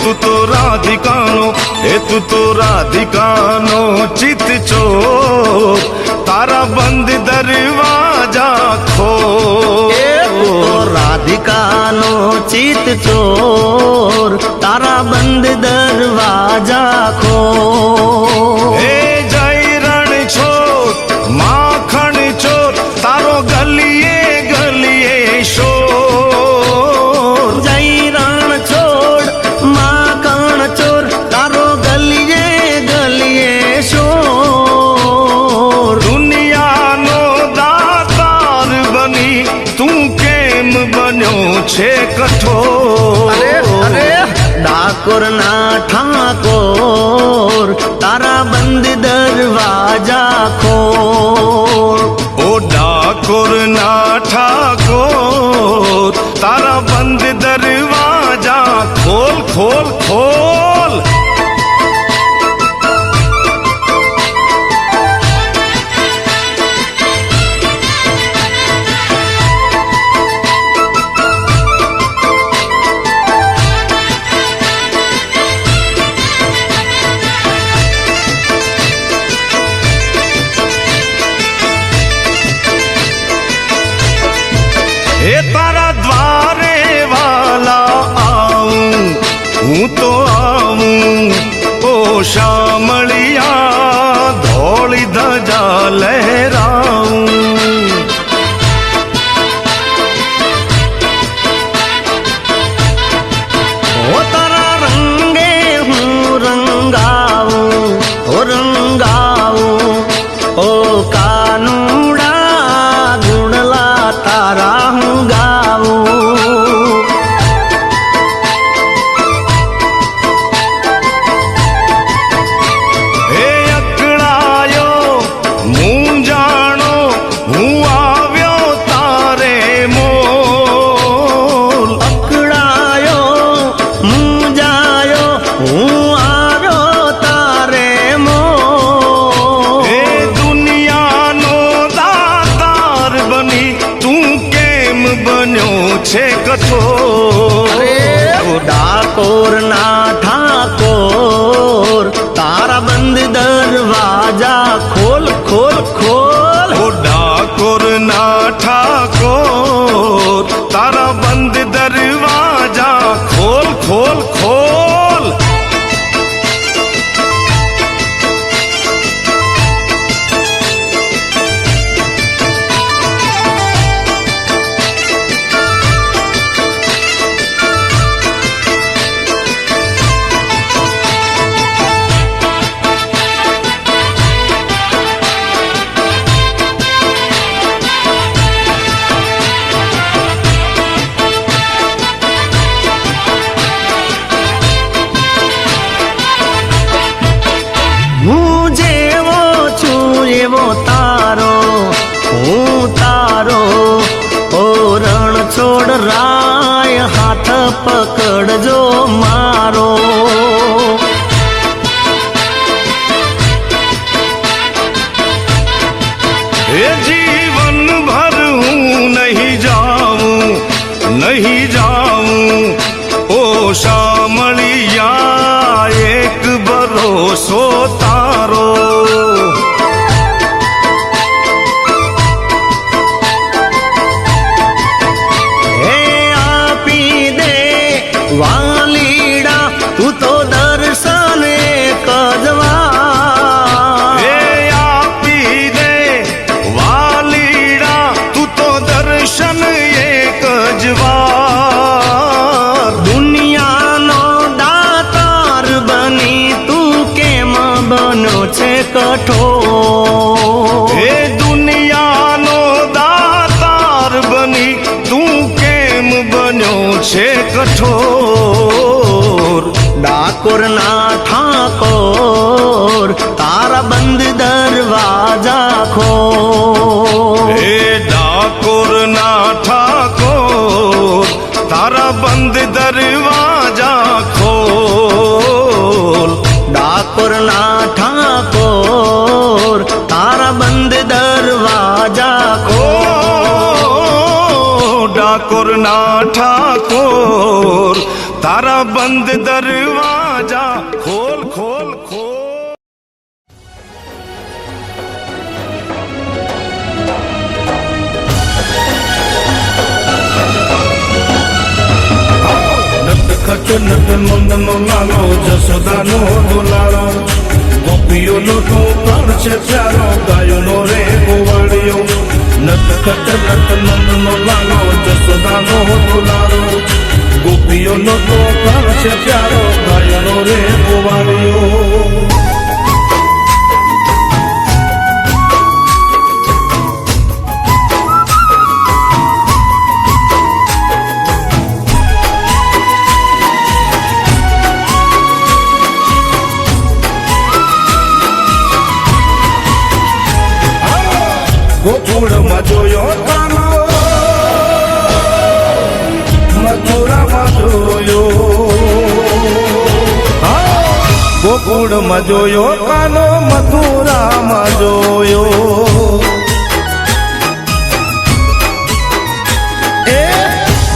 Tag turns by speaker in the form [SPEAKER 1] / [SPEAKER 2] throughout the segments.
[SPEAKER 1] તું તો રાધિકાનો, એ તું તો રાધિકાનો ચિત ચોર, તારા બંધ દરવાજા ખોલ.
[SPEAKER 2] રાધિકાનો ચિત ચોર, તારા બંધ દરવાજા ખોલ.
[SPEAKER 1] હે જય રણ છોર, માખણ ચોર, તારો ગલીએ ગલીએ શોર.
[SPEAKER 2] જય રણ છોડ માખણ ચોર, તારો ગલીએ ગલીએ શોર.
[SPEAKER 1] દુનિયાનો દાતાર બની તું કેમ બન્યો છે કઠોર.
[SPEAKER 2] ડાકોર ના ઠાકોર, તારા બંધ દરવાજા ખોલ.
[SPEAKER 1] ઓ ડાકોર ના ઠાકોર, તારા બંધ દરવાજા ખોલ ખોલ ખોલ. હે તારા દ્વારે વાલા આવું, હું તો આવું. ઓ શામળિયા ધોળી ધજા લહેરાવું.
[SPEAKER 2] ઓ તારા રંગે હું રંગાવું, ઓ રંગાવું. ઓ કાનુડા ગુણલા તારા હું ગાવું.
[SPEAKER 1] હે અકળાયો મૂંઝાણો, હું આવ્યો તારે મોલ.
[SPEAKER 2] અકળાયો મૂંઝાયો, હું આવ્યો તારે મોલ.
[SPEAKER 1] હે દુનિયાનો દાતાર બની તું કેમ બન્યો છે કઠોર.
[SPEAKER 2] ડાકોર ના ઠાકોર, તારા બંધ દરવાજા ખોલ ખોલ ખોલ.
[SPEAKER 1] ઓ ડાકોર ના ઠાકોર, તારા બંધ દરવાજા ખોલ ખોલ ખોલ.
[SPEAKER 2] હું જેવો છું એવો તારો, હું તારો. ઓ રણ છોડ રાય, હાથ પકડજો મારો.
[SPEAKER 1] હે જીવન ભર હું નહીં જાઉં, નહીં જાઉં. ઓ શામળિયા એક ભરોસો તારો.
[SPEAKER 2] હે આપી દે વાલીડા, તું તો દર્શન એક જ વાર.
[SPEAKER 1] હે આપી દે વાલીડા, તું તો દર્શન એક જ વાર.
[SPEAKER 2] દુનિયાનો દાતાર બની તું કેમ બનો છે કઠોર.
[SPEAKER 1] હે દુનિયાનો દાતાર બની તું કેમ બન્યો છે કઠોર.
[SPEAKER 2] ડાકોર ના ઠાકોર, તારા બંધ દરવાજા ખોલ.
[SPEAKER 1] હે ડાકોર ના ઠાકોર, તારા બંધ દરવાજા ખોલ.
[SPEAKER 2] ડાકોર ના ઠાકોર, તારા બંધ દરવાજા ખોલ.
[SPEAKER 1] ડાકોર ના ઠાકોર, તારા બંધ દરવાજા ખોલ ખોલ
[SPEAKER 3] નટખટ નટ નંદનો લાલો જસોદાનો દુલારો ગોપીઓનો તો પ્રાણ છે પ્યારો ગાયોનો રે ગોવાળિયો નટખટ નટ નંદનો લાલો જસોદાનો દુલારો ગોપીઓનો તો પ્રાણ છે પ્યારો ગાયોનો રે ગોવાળિયો ગોકુળમાં જોયો કાનો મથુરામાં જોયો ગોકુળમાં જોયો કાનો મથુરામાં જોયો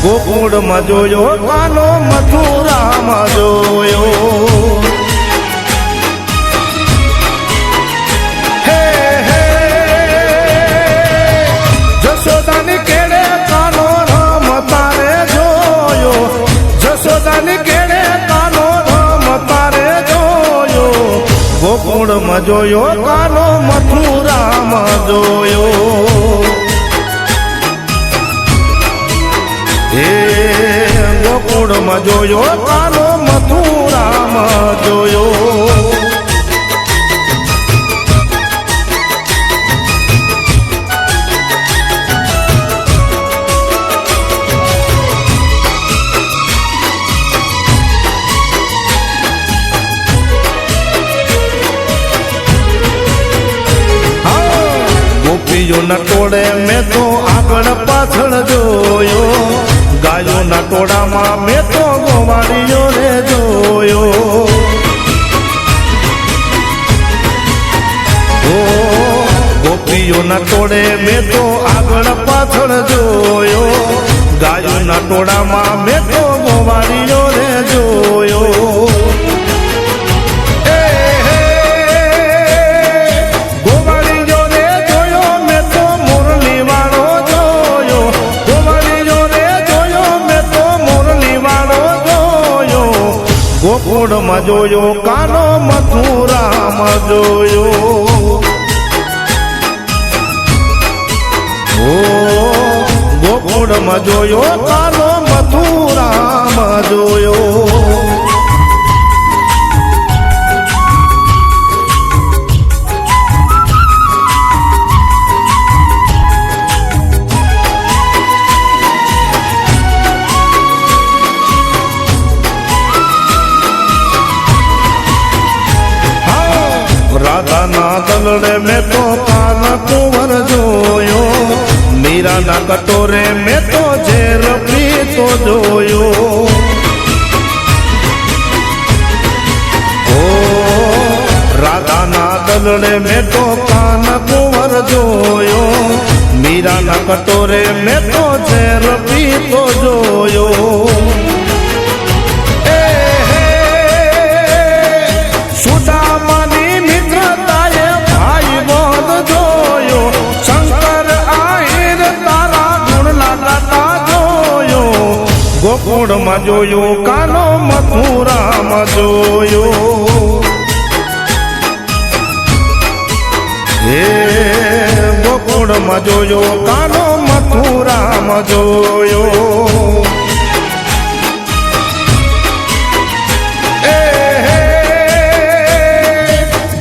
[SPEAKER 3] ગોકુળમાં જોયો કાનો મથુરામાં જોયો જશોદાની કેડે કાનો રમતા રે જોયો જશોદાની કેડે કાનો રમતા રે જોયો ગોકુળમાં જોયો કાનો મથુરામાં જોયો હે ગોકુળમાં જોયો કાનો મથુરામાં જોયો ગોપીઓના ટોળે મેં તો આગળ પાછળ જોયો ગાયોના ટોળામાં મેં તો ગોવાળીઓ રે જોયો ઓ ગોપીઓના ટોળે મેં તો આગળ પાછળ જોયો ગાયોના ટોળામાં મેં તો ગોવાળીઓ રે જોયો ગોકુળમાં જોયો કાનો મથુરામાં જોયો ઓ ગોકુળમાં જોયો કાનો મથુરામાં જોયો રાધાના દલડે મેં તો કાન કુંવર જોયો મીરાના કટોરે મેં તો ઝેર પીતો જોયો ઓ રાધાના દલડે મેં તો કાન કુંવર જોયો મીરાના કટોરે મેં તો ઝેર પીતો જોયો ગોકુળમાં જોયો કાનો મથુરામાં જોયો હે ગોકુળમાં જોયો કાનો મથુરામાં જોયો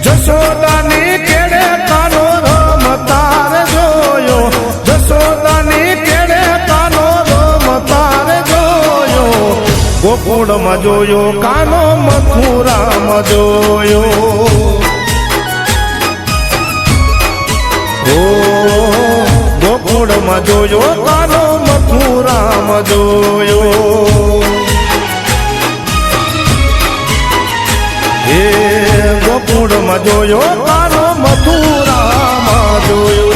[SPEAKER 3] જશોદાની કેડે કાનો રમતા રે જોયો જશોદાની કેડે કાનો રમતા રે જોયો ગોકુળમાં જોયો કાનો મથુરામાં જોયો ઓ ગોકુળમાં જોયો કાનો મથુરામાં જોયો હે ગોકુળમાં જોયો કાનો મથુરામાં જોયો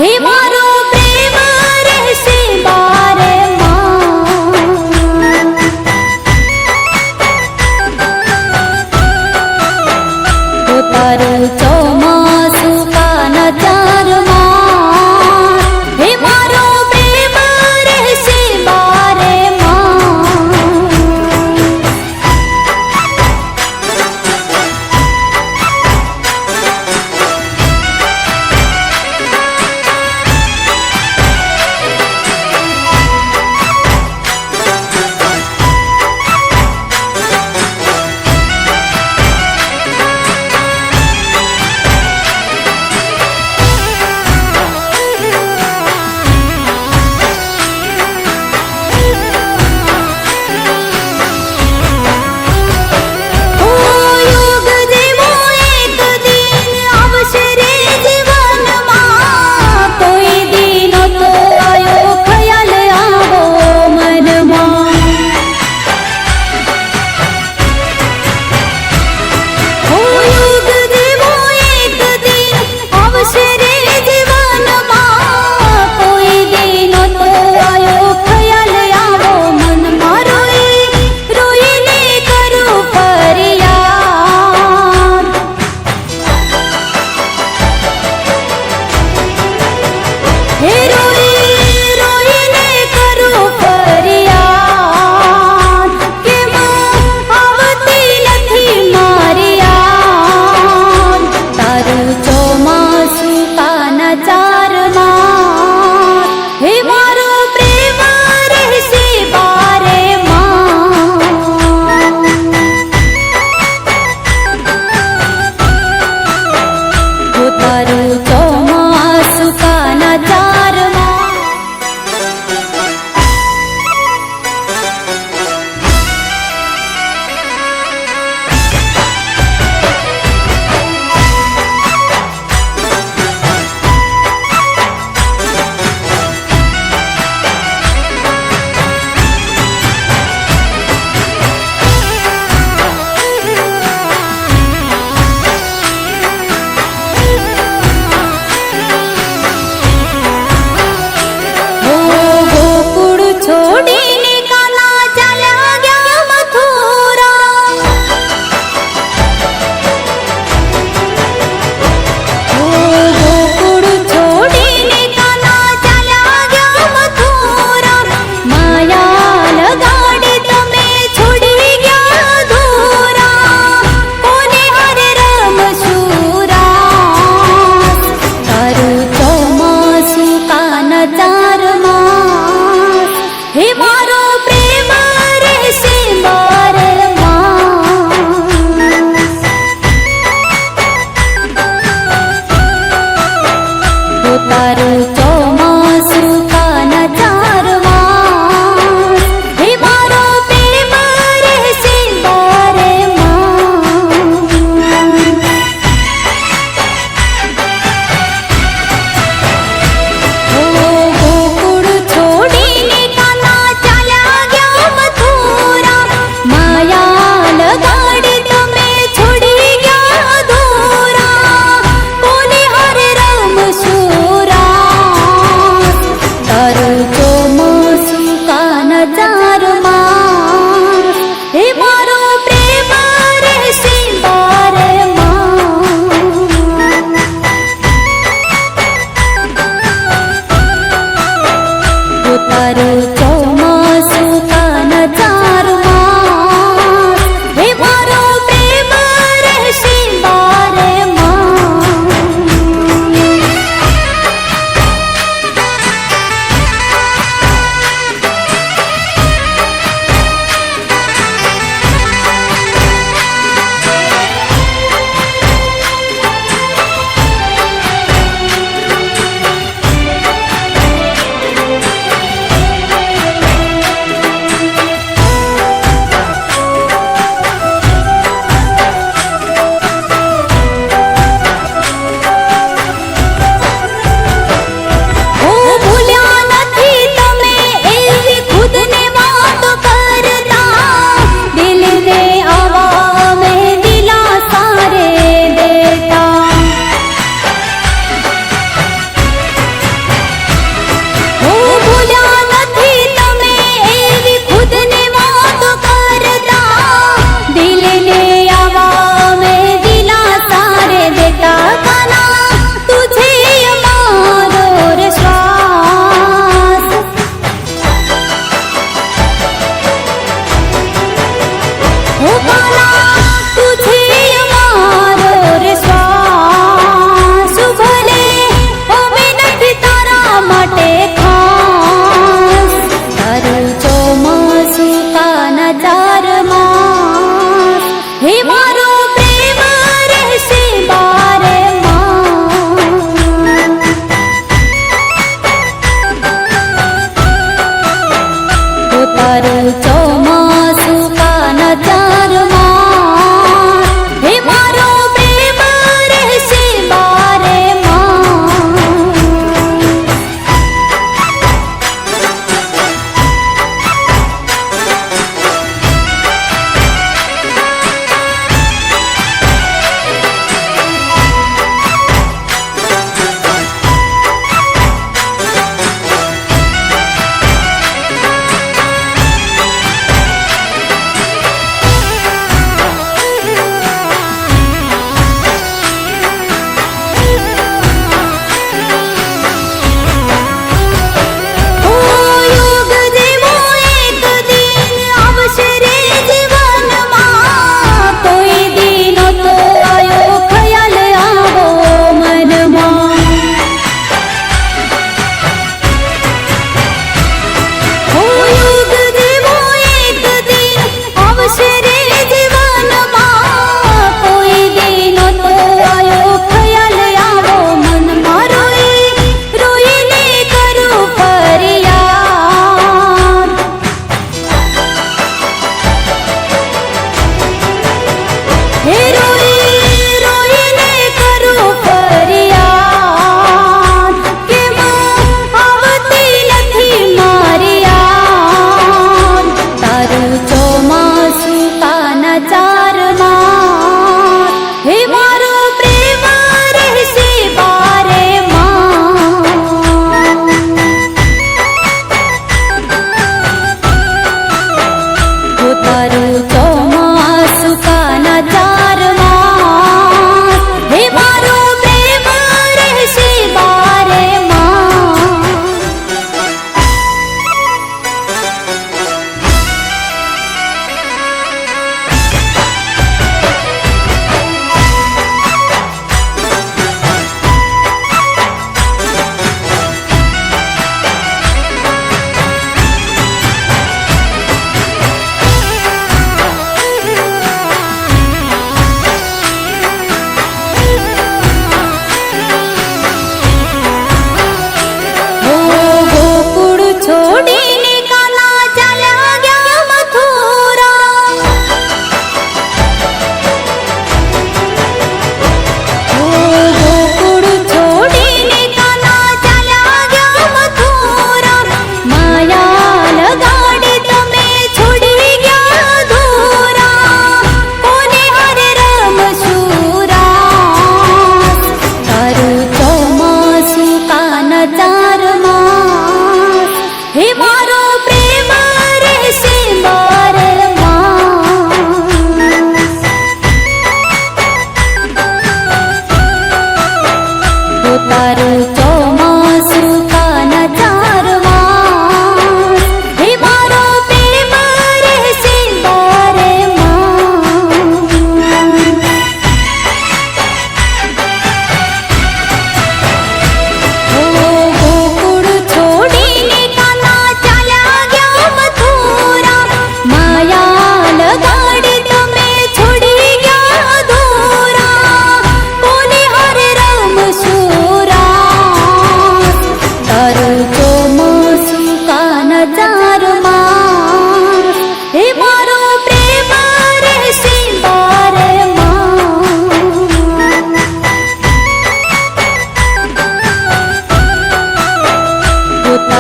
[SPEAKER 4] હે મારો પ્રેમ રહેશે બારે માં તારું ચોમાસું કાના ચારમાં હે મારો પ્રેમ રહેશે બારે માં છોડી ગયા દોરા કોને હારે રમશું રામ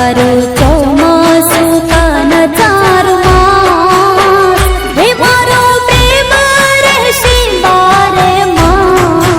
[SPEAKER 4] તારું ચોમાસું કાન ચાર માસ હે મારો પ્રેમ રહેશે બારે માસ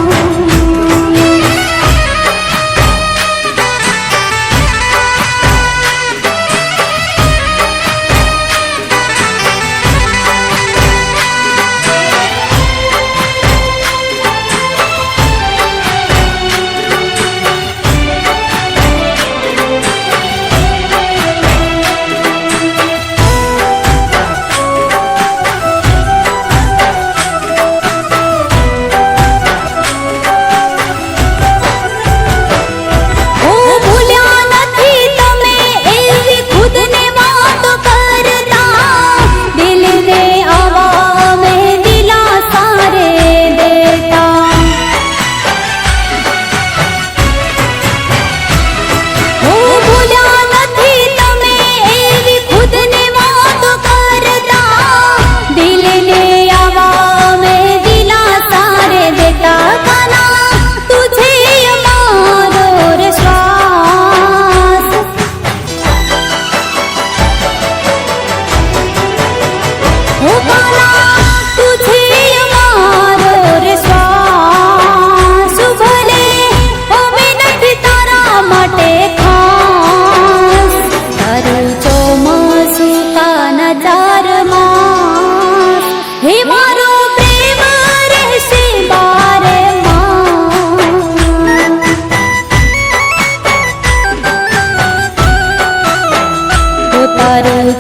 [SPEAKER 4] હે મારો પ્રેમ રહેશે બારે માસ તારું